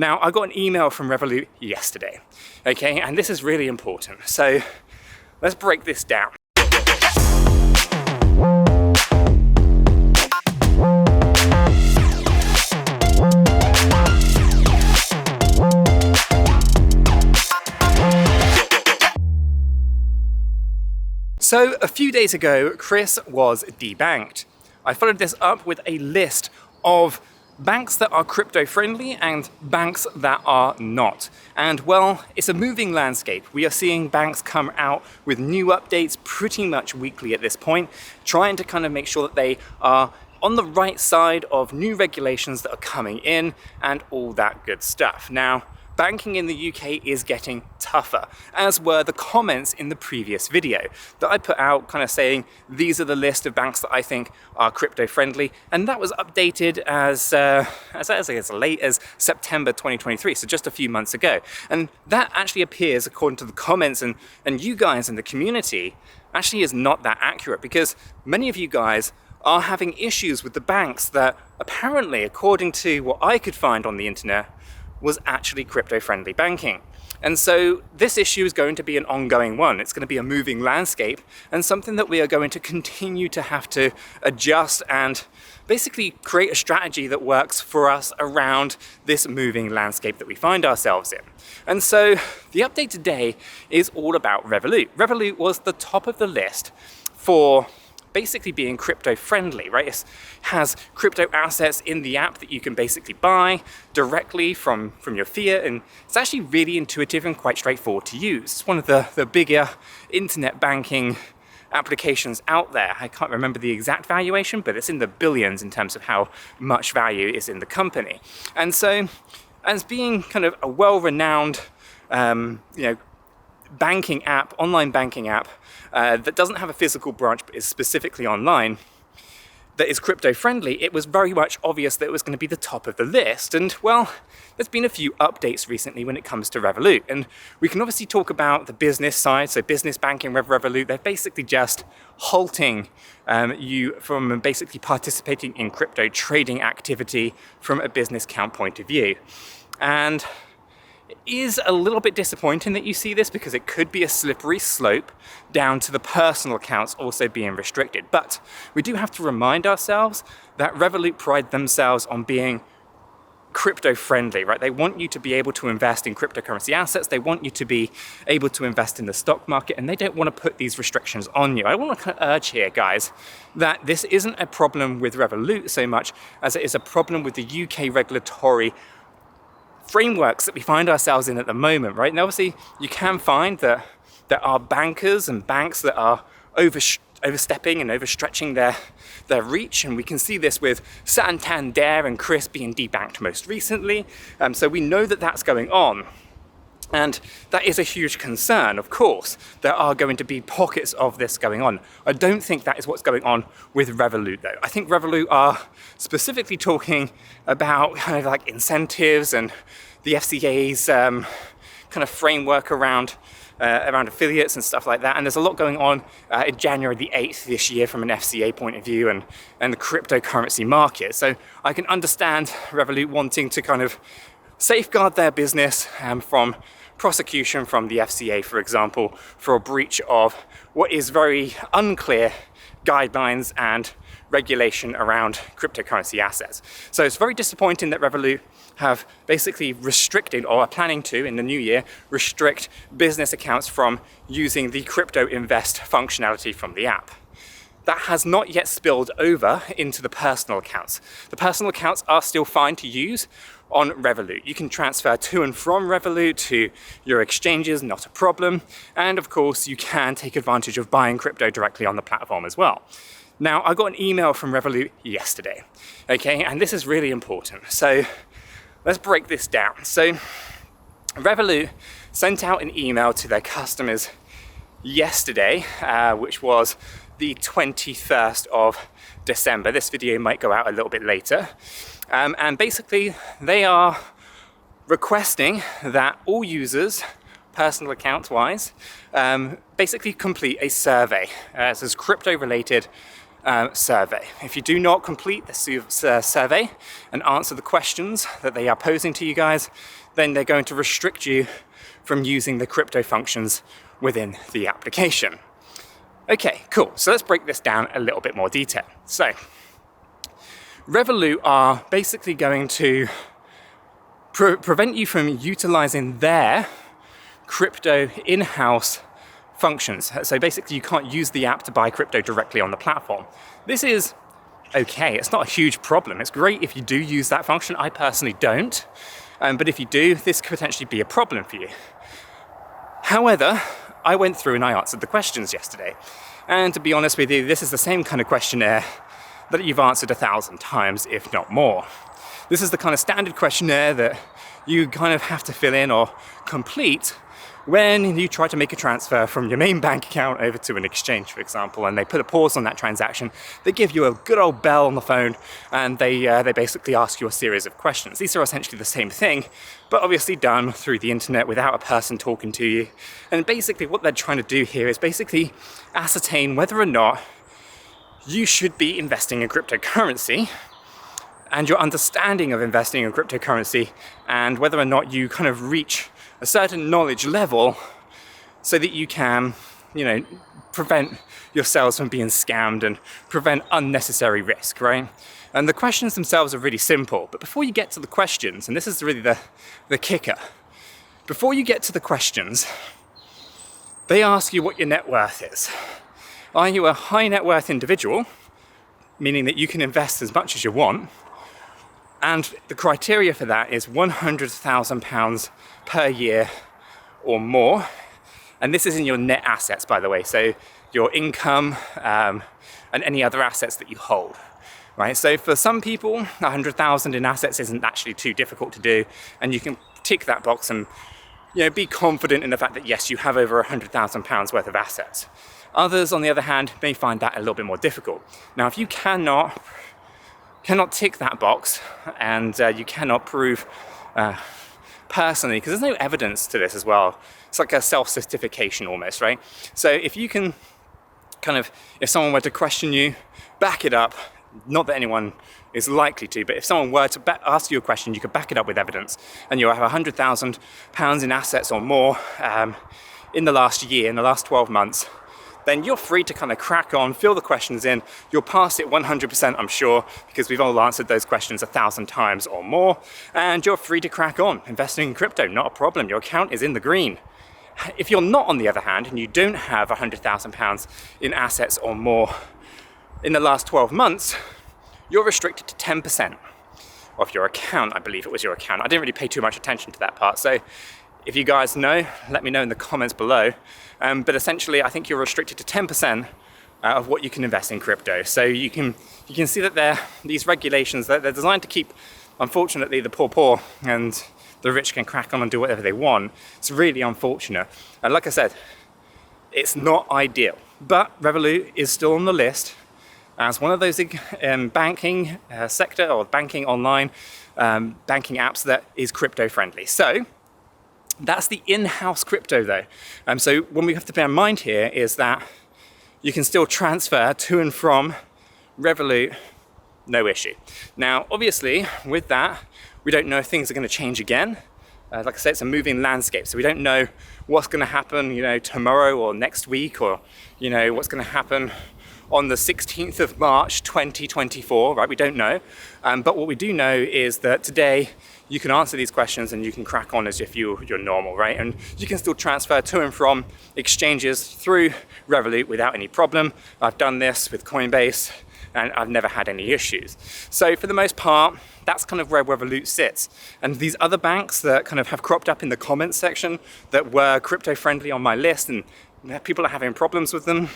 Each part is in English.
Now, I got an email from Revolut yesterday, okay, and this is really important. So let's break this down. So a few days ago, Chris was debanked. I followed this up with a list of banks that are crypto friendly and banks that are not. And well, it's a moving landscape. We are seeing banks come out with new updates pretty much weekly at this point, trying to kind of make sure that they are on the right side of new regulations that are coming in and all that good stuff. Now, banking in the UK is getting tougher, as were the comments in the previous video that I put out kind of saying these are the list of banks that I think are crypto friendly, and that was updated as late as September 2023, so just a few months ago. And that actually appears, according to the comments and you guys in the community, actually is not that accurate, because many of you guys are having issues with the banks that apparently, according to what I could find on the internet, was actually crypto-friendly banking. And so this issue is going to be an ongoing one. It's going to be a moving landscape and something that we are going to continue to have to adjust and basically create a strategy that works for us around this moving landscape that we find ourselves in. And so the update today is all about Revolut. Revolut was the top of the list for basically being crypto friendly, right? It has crypto assets in the app that you can basically buy directly from your fiat, and it's actually really intuitive and quite straightforward to use. It's one of the bigger internet banking applications out there. I can't remember the exact valuation, but it's in the billions in terms of how much value is in the company. And so, as being kind of a well-renowned banking app, online banking app, that doesn't have a physical branch but is specifically online, that is crypto friendly, it was very much obvious that it was going to be the top of the list. And well, there's been a few updates recently when it comes to Revolut, and we can obviously talk about the business side. So business banking with Revolut, they're basically just halting you from basically participating in crypto trading activity from a business account point of view. And it is a little bit disappointing that you see this, because it could be a slippery slope down to the personal accounts also being restricted. But we do have to remind ourselves that Revolut pride themselves on being crypto friendly, right? They want you to be able to invest in cryptocurrency assets. They want you to be able to invest in the stock market, and they don't want to put these restrictions on you. I want to urge here, guys, that this isn't a problem with Revolut so much as it is a problem with the UK regulatory frameworks that we find ourselves in at the moment, right? Now, obviously, you can find that there are bankers and banks that are overstepping and overstretching their reach, and we can see this with Santander and Chris being debanked most recently. So we know that that's going on. And that is a huge concern, of course. There are going to be pockets of this going on. I don't think that is what's going on with Revolut, though. I think Revolut are specifically talking about kind of like incentives and the FCA's kind of framework around affiliates and stuff like that. And there's a lot going on in January the 8th this year from an FCA point of view and the cryptocurrency market. So I can understand Revolut wanting to kind of safeguard their business from prosecution from the FCA, for example, for a breach of what is very unclear guidelines and regulation around cryptocurrency assets. So it's very disappointing that Revolut have basically restricted, or are planning to in the new year, restrict business accounts from using the crypto invest functionality from the app. That has not yet spilled over into the personal accounts. The personal accounts are still fine to use on Revolut. You can transfer to and from Revolut to your exchanges, not a problem. And of course, you can take advantage of buying crypto directly on the platform as well. Now, I got an email from Revolut yesterday, okay? And this is really important. So let's break this down. So Revolut sent out an email to their customers yesterday, which was the 21st of December. This video might go out a little bit later. And basically, they are requesting that all users, personal accounts wise, basically complete a survey. This is crypto related, survey. If you do not complete the survey and answer the questions that they are posing to you guys, then they're going to restrict you from using the crypto functions within the application. Okay, cool. So let's break this down a little bit more detail. So Revolut are basically going to prevent you from utilizing their crypto in-house functions. So basically you can't use the app to buy crypto directly on the platform. This is okay, it's not a huge problem. It's great if you do use that function. I personally don't, but if you do, this could potentially be a problem for you. However, I went through and I answered the questions yesterday. And to be honest with you, this is the same kind of questionnaire that you've answered 1,000 times, if not more. This is the kind of standard questionnaire that you kind of have to fill in or complete when you try to make a transfer from your main bank account over to an exchange, for example, and they put a pause on that transaction. They give you a good old bell on the phone, and they basically ask you a series of questions. These are essentially the same thing, but obviously done through the internet without a person talking to you. And basically what they're trying to do here is basically ascertain whether or not you should be investing in cryptocurrency, and your understanding of investing in cryptocurrency, and whether or not you kind of reach a certain knowledge level so that you can, prevent yourselves from being scammed and prevent unnecessary risk, right? And the questions themselves are really simple, but before you get to the questions, and this is really the kicker, before you get to the questions, they ask you what your net worth is. Are you a high net worth individual, meaning that you can invest as much as you want? And the criteria for that is £100,000 per year or more. And this is in your net assets, by the way. So your income and any other assets that you hold, right? So for some people, 100,000 in assets isn't actually too difficult to do. And you can tick that box and be confident in the fact that, yes, you have over £100,000 worth of assets. Others, on the other hand, may find that a little bit more difficult. Now, if you cannot tick that box, and you cannot prove personally, because there's no evidence to this as well. It's like a self-certification almost, right? So if you can if someone were to question you, back it up. Not that anyone is likely to, but if someone were to ask you a question, you could back it up with evidence, and you'll have £100,000 in assets or more in the last year, in the last 12 months, then you're free to kind of crack on, fill the questions in. You'll pass it 100%, I'm sure, because we've all answered those questions 1,000 times or more, and you're free to crack on. Investing in crypto, not a problem. Your account is in the green. If you're not, on the other hand, and you don't have £100,000 in assets or more in the last 12 months, you're restricted to 10% of your account. I believe it was your account. I didn't really pay too much attention to that part, so if you guys know, let me know in the comments below. But essentially, I think you're restricted to 10% of what you can invest in crypto. So you can see that these regulations, they're designed to keep, unfortunately, the poor, and the rich can crack on and do whatever they want. It's really unfortunate. And like I said, it's not ideal. But Revolut is still on the list as one of those banking sector or banking online banking apps that is crypto friendly. So that's the in-house crypto though. So what we have to bear in mind here is that you can still transfer to and from Revolut, no issue. Now, obviously, with that, we don't know if things are going to change again. Like I said, it's a moving landscape, so we don't know what's going to happen, tomorrow or next week, or, what's going to happen on the 16th of March, 2024, right? We don't know. But what we do know is that today you can answer these questions and you can crack on as if you're normal, right? And you can still transfer to and from exchanges through Revolut without any problem. I've done this with Coinbase and I've never had any issues. So for the most part, that's kind of where Revolut sits. And these other banks that kind of have cropped up in the comments section that were crypto friendly on my list and people are having problems with them,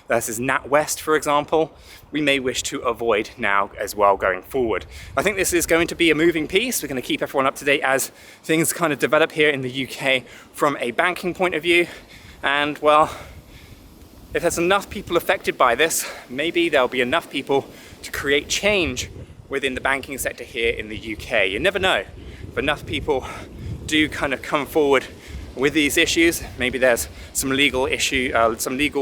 this is NatWest, for example, we may wish to avoid now as well going forward. I think this is going to be a moving piece. We're going to keep everyone up to date as things kind of develop here in the UK from a banking point of view. And well, if there's enough people affected by this, maybe there'll be enough people to create change within the banking sector here in the UK. You never know. If enough people do kind of come forward with these issues, maybe there's some legal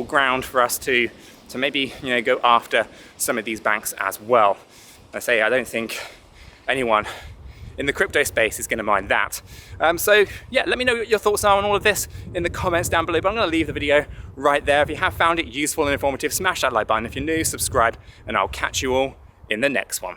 ground for us to to maybe, you know, go after some of these banks as well. I say, I don't think anyone in the crypto space is going to mind that. So yeah, let me know what your thoughts are on all of this in the comments down below, but I'm going to leave the video right there. If you have found it useful and informative, smash that like button. If you're new, subscribe, and I'll catch you all in the next one.